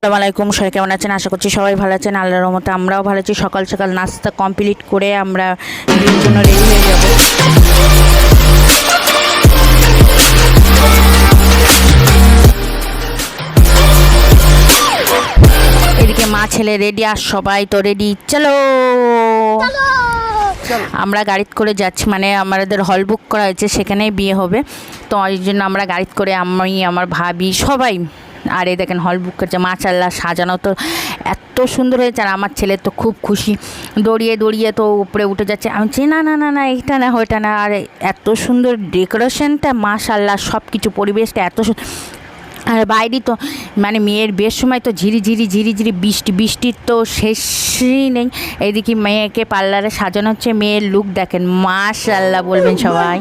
আসসালামু আলাইকুম, সবাই কেমন আছেন? আশা করছি সবাই ভালো আছেন। আল্লাহর রহমতে আমরাও ভালো আছি। সকাল সকাল নাস্তা কমপ্লিট করে আমরা বিয়ের জন্য রেডি হয়ে যাব। এদিকে মা ছেলে রেডি, আর সবাই তো রেডি। চলো আমরা গাড়িতে করে যাচ্ছি, মানে আমাদের হল বুক করা হয়েছে, সেখানেই বিয়ে হবে। তো এই জন্য আমরা গাড়িতে করে, আমি আমার ভাবি সবাই। আর এই দেখেন হল বুক করছে, মাশাআল্লাহ সাজানো তো এত সুন্দর হয়েছে। আর আমার ছেলে তো খুব খুশি, দৌড়িয়ে দৌড়িয়ে তো উপরে উঠে যাচ্ছে। আমি বলছি না না না না, এইটা না ওইটা না। আর এত সুন্দর ডেকোরেশনটা, মাশাআল্লাহ সব কিছু, পরিবেশটা এত সুন্দর। আর বাইরে তো মানে মেয়ের বিয়ের সময় তো ঝিরিঝিরি ঝিরিঝিরি বৃষ্টির তো শেষই নেই। এইদিকে মেয়েকে পার্লারে সাজানো হচ্ছে। মেয়ের লুক দেখেন, মাশাআল্লাহ বলবেন সবাই।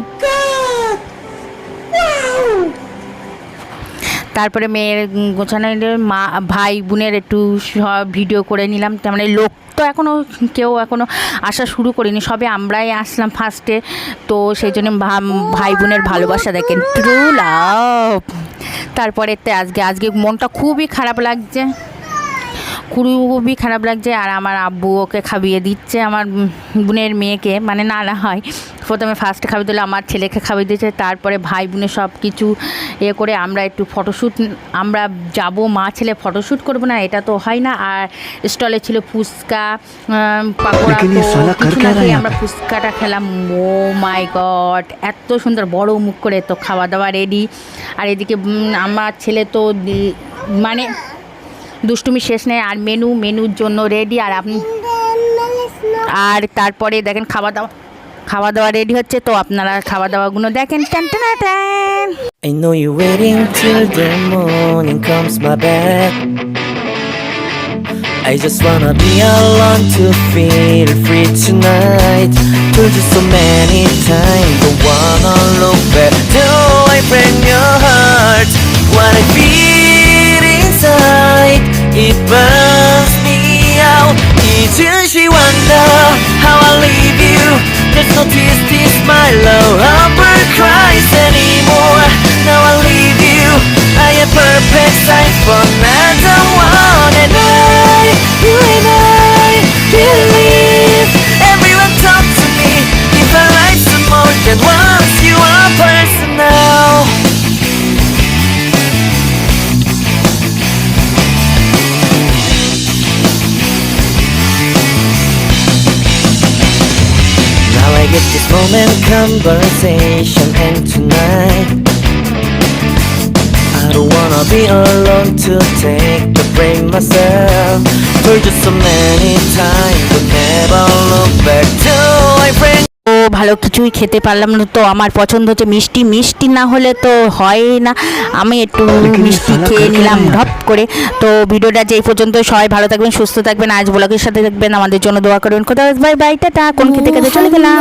তারপরে মেয়ের গোছানো মা ভাই বোনের একটু সব ভিডিও করে নিলাম। তার মানে লোক তো কেউ এখনও আসা শুরু করিনি, সবে আমরাই আসলাম ফার্স্টে। তো সেই জন্য ভাই বোনের ভালোবাসা দেখেন, ট্রু লাভ। তারপরে আজকে মনটা খুবই খারাপ লাগছে, খুবই খারাপ লাগছে। আর আমার আব্বু ওকে খাইয়ে দিচ্ছে, আমার বোনের মেয়েকে, মানে না হয় প্রথমে ফার্স্টে খাইয়ে দিল, আমার ছেলেকে খাইয়ে দিয়েছে। তারপরে ভাই বোনের সব কিছু করে আমরা একটু ফটোশ্যুট, আমরা যাব মা ছেলে ফটোশ্যুট করবো না, এটা তো হয় না। আর স্টলে ছিল ফুচকা পাকোড়া, তো আমরা ফুচকাটা খেলাম। ও মাই গড, এত সুন্দর বড় মুখ করে তো খাওয়া দাওয়া রেডি। আর এদিকে আমার ছেলে তো মানে দুষ্টুমি শেষ নেই। আর মেনুর জন্য রেডি। আর তারপরে দেখেন খাওয়া দাওয়া রেডি হচ্ছে, তো আপনারা খাওয়া দাওয়াগুলো দেখেন। I know you're waiting till the morning comes my back. I just wanna be alone to feel free tonight. Told you so many times, don't wanna look back. Do I break your heart? What I feel inside, it burns me out. Each and she wonder how I leave you. There's no tears, this my love ever cries anymore. Now I leave you, I am perfect sight for another one. And you and I believe everyone talk to me. If I like some more than once, you are personal. Now I get this moment conversation, and tonight I don't wanna be alone to take the blame myself. Told you so many times, but never look back till I bring. তো ভালো কিছুই খেতে পারলাম না, তো আমার পছন্দ হচ্ছে মিষ্টি না হলে তো হয় না। আমি একটু মিষ্টি খেয়ে নিলাম ঢপ করে। তো ভিডিওটা যে এই পর্যন্ত, সবাই ভালো থাকবেন, সুস্থ থাকবেন, আজ ব্লগের সাথে থাকবেন, আমাদের জন্য দোয়া করবেন। কোথাও বাই বাই, টাটা। কোন খেতে খেতে চলে গেলাম।